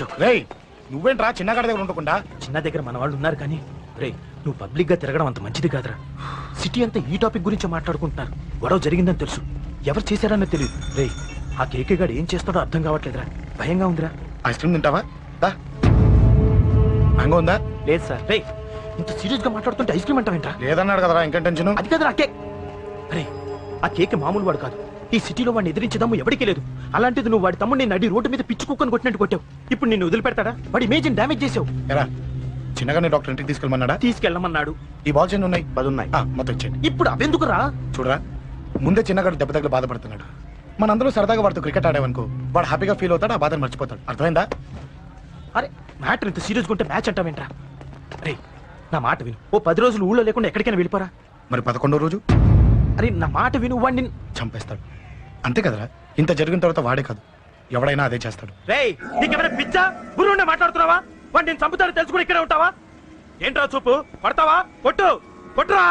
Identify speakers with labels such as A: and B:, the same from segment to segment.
A: అశోక్
B: రేయ్ నువ్వేంట్రా చిన్నగాడి దగ్గర ఉండకుండా?
A: చిన్న దగ్గర మన వాళ్ళు ఉన్నారు కానీ రే నువ్వు పబ్లిక్ గా తిరగడం అంత మంచిది కాదురా. సిటీ అంతా ఈ టాపిక్ గురించి మాట్లాడుకుంటున్నారు. గొడవ జరిగిందని తెలుసు, ఎవరు చేశారన్న తెలియదు. రే ఆ కేకే గాడు ఏం చేస్తాడో అర్థం కావట్లేదురా, భయంగా ఉందిరా.
B: ఐస్ క్రీమ్ తింటావా? మ్యాంగో ఉందా?
A: లేదు సార్. రే ఇంత సీరియస్ గా మాట్లాడుతుంటే ఐస్ క్రీమ్ అంటావేంట్రా?
B: లేదన్నాడు కదరా, ఇంకా టెన్షన్.
A: అది కదరా కేక్. రే ఆ కేక్ మామూలు వాడు కాదు. ఈ సిటీలో వాడిని ఎదిరించదమ్ము ఎవరికీ లేదు. అలాంటిది నువ్వు వాడి తమ్ముడిని నడి రోడ్డు మీద పిచ్చి కుక్కని కొట్టినట్టు కొట్టావు. ఇప్పుడు నిన్ను వదిలిపెడతాడా? వాడి ఇమేజ్ డ్యామేజ్ చేసావు.
B: ఎరా చిన్నగానే డాక్టర్ ఇంటికి తీసుకెళ్ళమన్నాడా?
A: తీసుకెళ్ళమన్నాడు.
B: ఈ బాల్స్ ఎన్ని ఉన్నాయి?
A: 10 ఉన్నాయి.
B: మొత్తం ఇచ్చేయండి.
A: ఇప్పుడు అవెందుకురా?
B: చూడరా, ముందే చిన్నగాడు దెబ్బ తగిలి బాధపడుతున్నాడు. మనందరూ సరదాగా వాడితో క్రికెట్ ఆడామనుకో, వాడు హ్యాపీగా ఫీల్ అవుతాడు, ఆ బాధను మర్చిపోతాడు. అర్థమైందా?
A: అరే మ్యాటర్ ఇంత సీరియస్ గా ఉంటే మ్యాచ్ అంటావేంట్రా? రే నా మాట విను. ఓ 10 రోజులు ఊళ్ళో లేకుండా ఎక్కడికైనా వెళ్ళిపోరా.
B: మరి 11వ రోజు?
A: అరే నా మాట విను, వాడిని
B: చంపేస్తాడు. అంతే కదరా, ఇంత జరిగిన తర్వాత వాడే కాదు ఎవడైనా అదే చేస్తాడు.
A: రేయ్ నీకేమైనా పిచ్చా? గురువునే మాట్లాడుతున్నావా? వాడిని నేను చంపుతాను తెలుసు కూడా ఇక్కడే ఉంటావా? ఏంట్రా చూపు? పడతావా? కొట్టు కొట్టురా.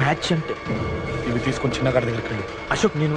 A: మ్యాచ్ అంటే
B: ఇవి తీసుకొని చిన్నగాడి దగ్గరికి వెళ్ళి.
A: అశోక్ నేను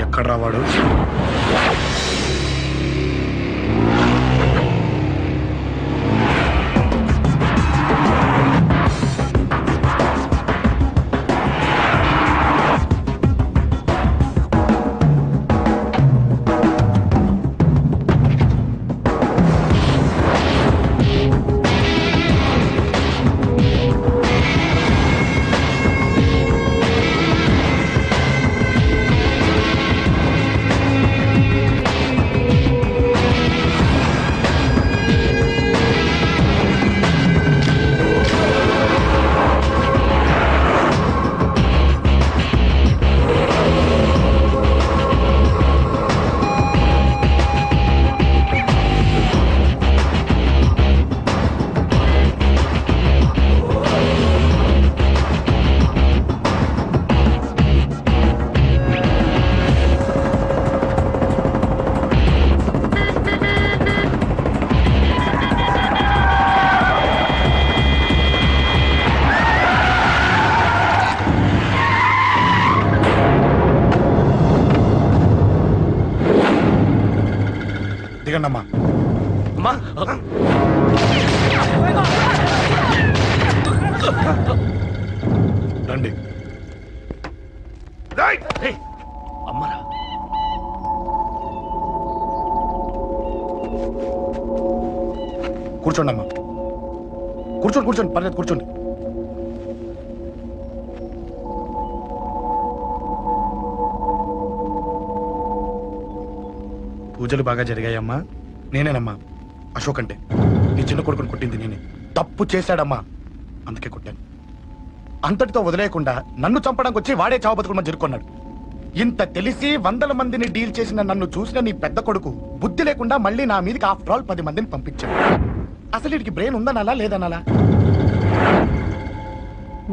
B: ఎక్కడ రావాడు? దిగండమ్మా. రండి.
A: అమ్మరా
B: కూర్చోండి అమ్మా, కూర్చోండి కూర్చోండి, పర్లేదు కూర్చోండి. పూజలు బాగా జరిగాయమ్మా? నేనేనమ్మా అశోక్ అంటే. నీ చిన్న కొడుకుని కొట్టింది నేనే. తప్పు చేశాడమ్మా, అందుకే కొట్టాను. అంతటితో వదిలేయకుండా నన్ను చంపడానికి వచ్చి వాడే చావు బతుకులు మధ్య జరుపుకున్నాడు. ఇంత తెలిసి 100 మందిని డీల్ చేసిన నన్ను చూసిన నీ పెద్ద కొడుకు బుద్ధి లేకుండా మళ్ళీ నా మీదకి ఆఫ్టర్ ఆల్ 10 మందిని పంపించాడు. అసలు వీడికి బ్రెయిన్ ఉందనాలా లేదనాలా?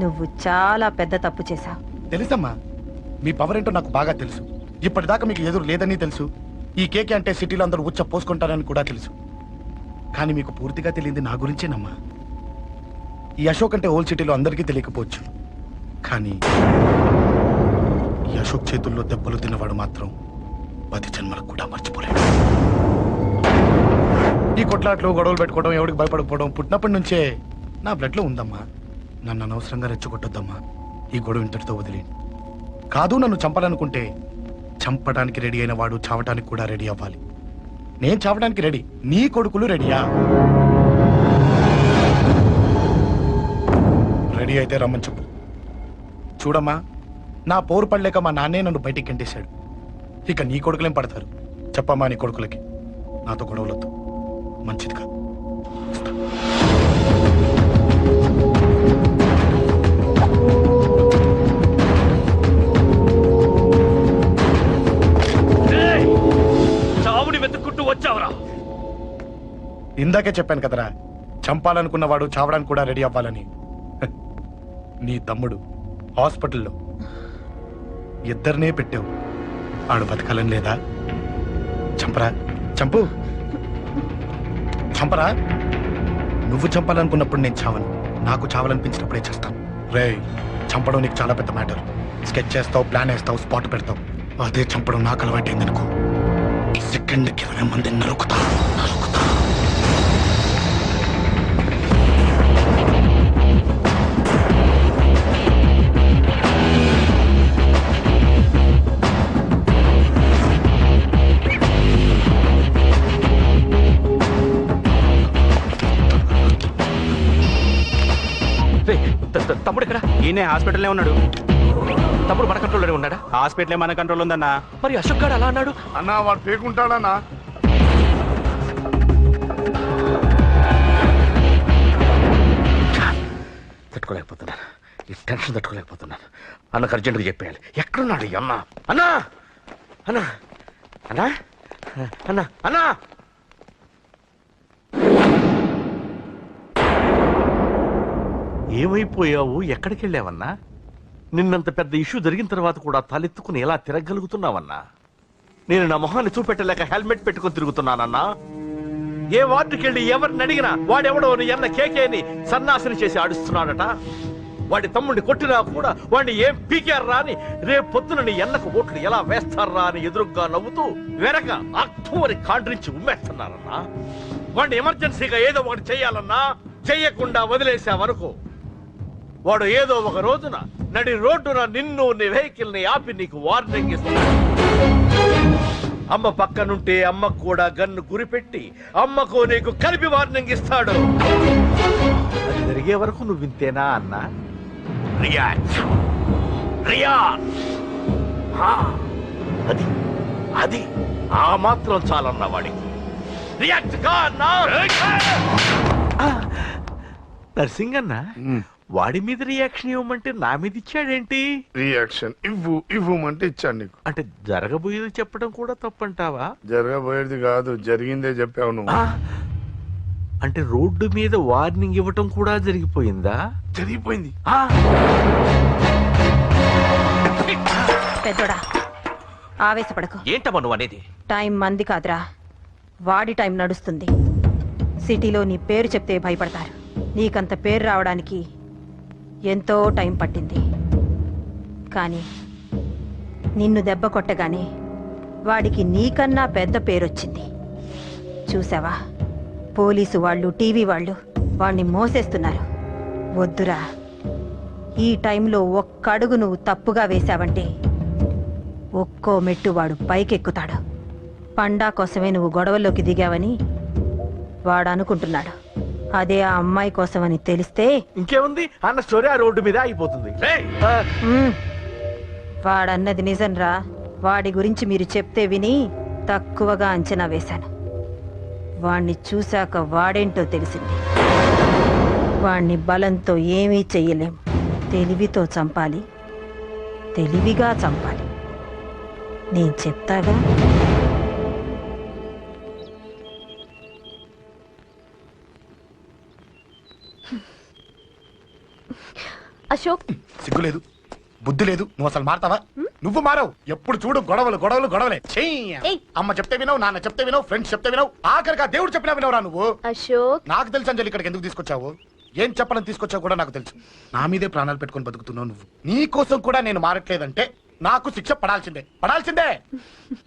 C: నువ్వు చాలా పెద్ద తప్పు చేశావు.
B: తెలుసమ్మా, మీ పవర్ ఏంటో నాకు బాగా తెలుసు. ఇప్పటిదాకా మీకు ఎదురు లేదని తెలుసు. ఈ కేకే అంటే సిటీలో అందరూ ఉచ్చ పోసుకుంటారని కూడా తెలుసు. కానీ మీకు పూర్తిగా తెలియంది నా గురించేనమ్మా. ఈ అశోక్ అంటే ఓల్డ్ సిటీలో అందరికీ తెలియకపోవచ్చు, కానీ ఈ అశోక్ చేతుల్లో దెబ్బలు తిన్నవాడు మాత్రం 10 జన్మలకు కూడా మర్చిపోలేదు. ఈ కొట్లాట్లు గొడవలు పెట్టుకోవడం, ఎవరికి భయపడకపోవడం పుట్టినప్పటి నుంచే నా బ్లడ్ లో ఉందమ్మా. నన్ను అనవసరంగా రెచ్చగొట్టొద్దమ్మా. ఈ గొడవ ఇంతటితో వదిలే. కాదు, నన్ను చంపాలనుకుంటే చంపడానికి రెడీ అయిన వాడు చావటానికి కూడా రెడీ అవ్వాలి. నేను చావడానికి రెడీ, నీ కొడుకులు రెడీయా? రెడీ అయితే రమ్మని చెప్పు. చూడమ్మా, నా పోరు పడలేక మా నాన్నే నన్ను బయటికి గంటేశాడు. ఇక నీ కొడుకులేం పడతారు? చెప్పమ్మా నీ కొడుకులకి నాతో గొడవలొద్దు, మంచిది కాదు.
A: చావుని వెతుక్కుంటూ వచ్చావురా.
B: ఇందాకే చెప్పాను కదరా, చంపాలనుకున్నవాడు చావడానికి కూడా రెడీ అవ్వాలని. నీ తమ్ముడు హాస్పిటల్లో ఇద్దరినే పెట్టావు. ఆడు బతకాలని లేదా? చంపరా, చంపు, చంపరా. నువ్వు చంపాలనుకున్నప్పుడు నేను చావను, నాకు చావాలనిపించినప్పుడే చేస్తాను. రే, చంపడం నీకు చాలా పెద్ద మ్యాటర్. స్కెచ్ చేస్తావు, ప్లాన్ వేస్తావు, స్పాట్ పెడతావు. అదే చంపడం నాకు అలవాటైందనుకో, సెకండ్కి 20 మందిని నరుకుతా.
A: తమ్ముడు ఇక్కడ?
D: ఈయనే హాస్పిటల్లో ఉన్నాడు.
A: తమ్ముడు మన కంట్రోల్లోనే ఉన్నాడా?
D: హాస్పిటలే మన కంట్రోల్ ఉందన్నా.
A: మరి అశోక్ గారు అలా అన్నాడు.
B: అన్నా వాడు పేకుంటాడన్నా.
A: తట్టుకోలేకపోతున్నాను, ఈ టెన్షన్ తట్టుకోలేకపోతున్నాను. అన్నకు అర్జెంటుగా చెప్పేయాలి. ఎక్కడున్నాడు ఈ అన్న? అన్నా, అన్నా, అన్నా, అన్నా, అన్నా. ఏమైపోయావు? ఎక్కడికి వెళ్ళావన్నా? నిన్నంత పెద్ద ఇష్యూ జరిగిన తర్వాత కూడా తలెత్తుకుని ఎలా తిరగలుగుతున్నావన్నా? నేను నా మొహాన్ని చూపెట్టలేక హెల్మెట్ పెట్టుకుని తిరుగుతున్నానన్నా. ఏ వార్డుకి వెళ్ళి ఎవరిని అడిగినా వాడెవడో నీ అన్న కేకేని సన్నాసిని చేసి ఆడిస్తున్నాడట. వాడి తమ్ముడిని కొట్టినా కూడా వాడిని ఏం పీకారా అని రేపు పొద్దున నీ అన్నకు ఓట్లు ఎలా వేస్తారా అని ఎదురుగ్గా నవ్వుతూ వెనక అక్టోబరి కాండ్రించి ఉమ్మేస్తున్నారన్నా. వాడిని ఎమర్జెన్సీగా ఏదో ఒకటి చెయ్యాలన్నా, చెయ్యకుండా వదిలేసావనుకో, వాడు ఏదో ఒక రోజున నడి రోడ్డున నిన్ను నీ వెహికల్ ని ఆపి నీకు వార్నింగ్ ఇస్తాడు. అమ్మ పక్కనుంటే అమ్మకు కూడా గన్ను గురిపెట్టి అమ్మకు నీకు కలిపి వార్నింగ్ ఇస్తాడు. అది జరిగే వరకు నువ్వు వింతేనా అన్నా? React, react. అది అది ఆ మాత్రం చాలన్నా వాడికి. రియాక్ట్ గా అన్నా. నర్సింగ్ అన్నా, వాడి మీద రియాక్షన్ ఇవ్వమంటే నా మీద ఇచ్చాడేంటి?
E: రియాక్షన్ ఇవ్వమంటే ఇచ్చాను నీకు.
A: అంటే జరగబోయేది చెప్పడం కూడా తప్పంటావా?
E: జరగబోయేది కాదు, జరిగిందే చెప్పావు నువ్వు.
A: అంటే రోడ్డు మీద వార్నింగ్ ఇవ్వటం కూడా జరిగిపోయిందా?
E: జరిగిపోయింది.
C: పెద్దోడా, ఆవేశపడకు.
A: ఏంటమ్మా నువ్వు అనేది?
C: టైం మంది కాదురా, వాడి టైం నడుస్తుంది. సిటీలో నీ పేరు చెప్తే భయపడతారు. నీకంత పేరు రావడానికి ఎంతో టైం పట్టింది. కానీ నిన్ను దెబ్బ కొట్టగానే వాడికి నీకన్నా పెద్ద పేరొచ్చింది. చూసావా, పోలీసు వాళ్ళు, టీవీ వాళ్ళు వాడిని మోసేస్తున్నారు. వద్దురా, ఈ టైంలో ఒక్క అడుగు నువ్వు తప్పుగా వేశావంటే ఒక్కో మెట్టు వాడు పైకెక్కుతాడు. పండా కోసమే నువ్వు గొడవల్లోకి దిగావని వాడు అనుకుంటున్నాడు. అదే ఆ అమ్మాయి కోసమని తెలిస్తే
A: ఇంకేముంది, అన్న స్టోరీ ఆ రోడ్డు మీద అయిపోతుంది.
C: వాడన్నది నిజంరా. వాడి గురించి మీరు చెప్తే విని తక్కువగా అంచనా వేశాను. వాణ్ణి చూశాక వాడేంటో తెలిసింది. వాణ్ణి బలంతో ఏమీ చెయ్యలేం. తెలివితో చంపాలి, తెలివిగా చంపాలి. నేను చెప్తాగా.
F: అశోక్,
B: సిగ్గులేదు, బుద్ధి లేదు. నువ్వు అసలు మారతావా? నువ్వు మారవు. ఎప్పుడు చూడు గొడవలు గొడవలు గొడవలే.
F: ఏయ్.
B: అమ్మ చెప్తే వినవు, నాన్న చెప్తే వినవు, ఫ్రెండ్స్ చెప్తే వినవు, ఆఖరిగా దేవుడు చెప్పినా వినవురా నువ్వు.
F: అశోక్,
B: నాకు తెలుసు అంజలి ఇక్కడికి ఎందుకు తీసుకొచ్చావు, ఏం చెప్పాలని తీసుకొచ్చావు కూడా నాకు తెలుసు. నా మీదే ప్రాణాలు పెట్టుకొని బతుకుతున్నావు నువ్వు. నీ కోసం కూడా నేను మారట్లేదంటే నాకు శిక్ష పడాల్సిందే పడాల్సిందే.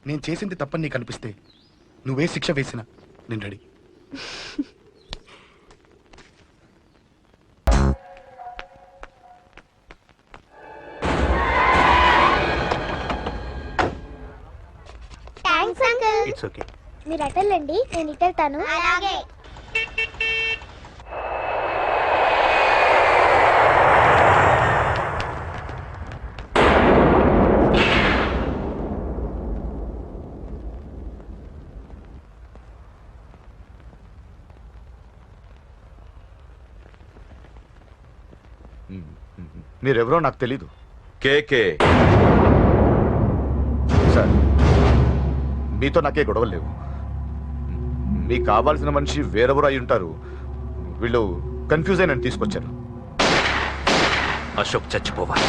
B: నేను చేసింది తప్పని నీకు అనిపిస్తే నువ్వే శిక్ష వేసినా నేను ready.
G: Thanks uncle.
D: It's okay.
G: మీరు అటెళ్ళండి, నేను ఇటెళ్తాను. అలాగే.
H: మీరెవరో నాకు తెలీదు.
I: కేకే
H: సార్, మీతో నాకే గొడవలు లేవు. మీకు కావాల్సిన మనిషి వేరెవరో అయి ఉంటారు. వీళ్ళు కన్ఫ్యూజ్ అయి నన్ను తీసుకొచ్చారు.
I: అశోక్ చచ్చిపోవాలి.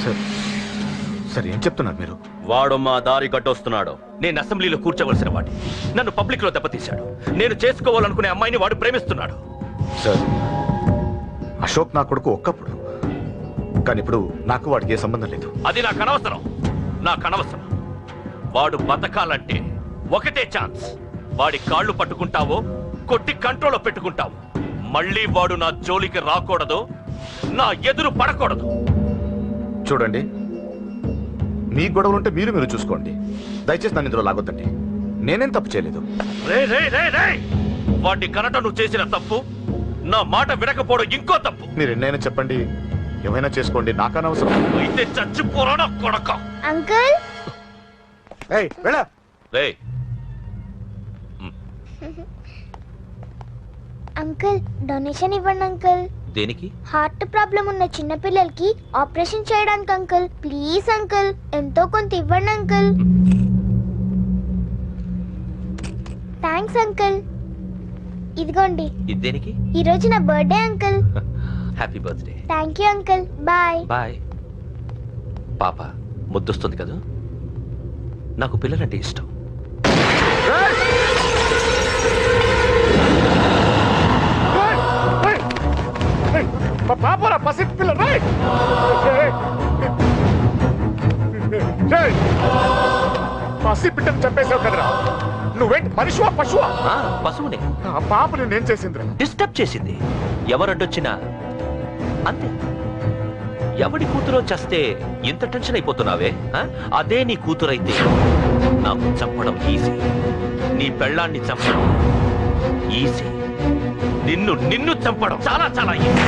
H: సార్ సార్ ఏం చెప్తున్నారు మీరు?
I: వాడు మా దారి గట్టొస్తున్నాడు. నేను అసెంబ్లీలో కూర్చోవలసిన వాడి నన్ను పబ్లిక్ లో దెబ్బతీశాడు. నేను చేసుకోవాలనుకునే అమ్మాయిని వాడు ప్రేమిస్తున్నాడు.
H: సార్, అశోక్ నా కొడుకు ఒక్కప్పుడు, కానీ ఇప్పుడు నాకు వాడికి ఏ సంబంధం లేదు.
I: అది నాకు అనవసరం. నాకు అనవసరం. వాడు బతకాలంటే ఒకటే ఛాన్స్. వాడి కాళ్ళు పట్టుకుంటావో కొట్టి కంట్రోల్లో పెట్టుకుంటావు. మళ్ళీ వాడు నా జోలికి రాకూడదు, నా ఎదురు పడకూడదు.
H: చూడండి, మీ గొడవలుంటే మీరు చూసుకోండి. దయచేసి నన్ను ఇందులో లాగొద్దండి. నేనేం తప్పు చేయలేదు.
I: వాడిని కనట నువ్వు చేసిన తప్పు, నా మాట వినకపోవడం ఇంకో తప్పు.
H: మీరు ఎన్నైనా చెప్పండి, ఏమైనా చేసుకోండి, నాకు అనవసరం.
I: అయితే చచ్చిపోరా నా కొడక.
G: అంకుల్.
I: రేయ్,
G: అంకుల్ డొనేషన్ ఇవ్వండి అంకుల్.
I: దేనికి?
G: హార్ట్ ప్రాబ్లం ఉన్న చిన్న పిల్లలకి ఆపరేషన్ చేయడానికి అంకుల్. ప్లీజ్ అంకుల్, ఎంతో కొంత ఇవ్వండి అంకుల్. Thanks uncle. ఇదిగోండి.
I: ఇది దేనికి?
G: ఈ రోజు నా birthday uncle.
I: Happy birthday.
G: Thank you uncle. Bye.
I: Bye. పాప ముద్దొస్తుంది కదా, నాకు పిల్లలంటే ఇష్టం.
B: పాపరా పసి పిల్ల. పసి పిట్టను చంపేశావు కదరా. నువ్వేంటి మనిషివా పశువా?
I: పశువునే.
B: ఆ పాపని నేను చేసిందిరా.
I: డిస్టర్బ్ చేసింది. ఎవరడ్డొచ్చినా అంతే. ఎవడి కూతురో చేస్తే ఇంత టెన్షన్ అయిపోతున్నావే? అదే నీ కూతురైతే నాకు చంపడం ఈజీ. నీ పెళ్ళాన్ని చంపడం ఈజీ. నిన్ను చంపడం చాలా చాలా ఈజీ.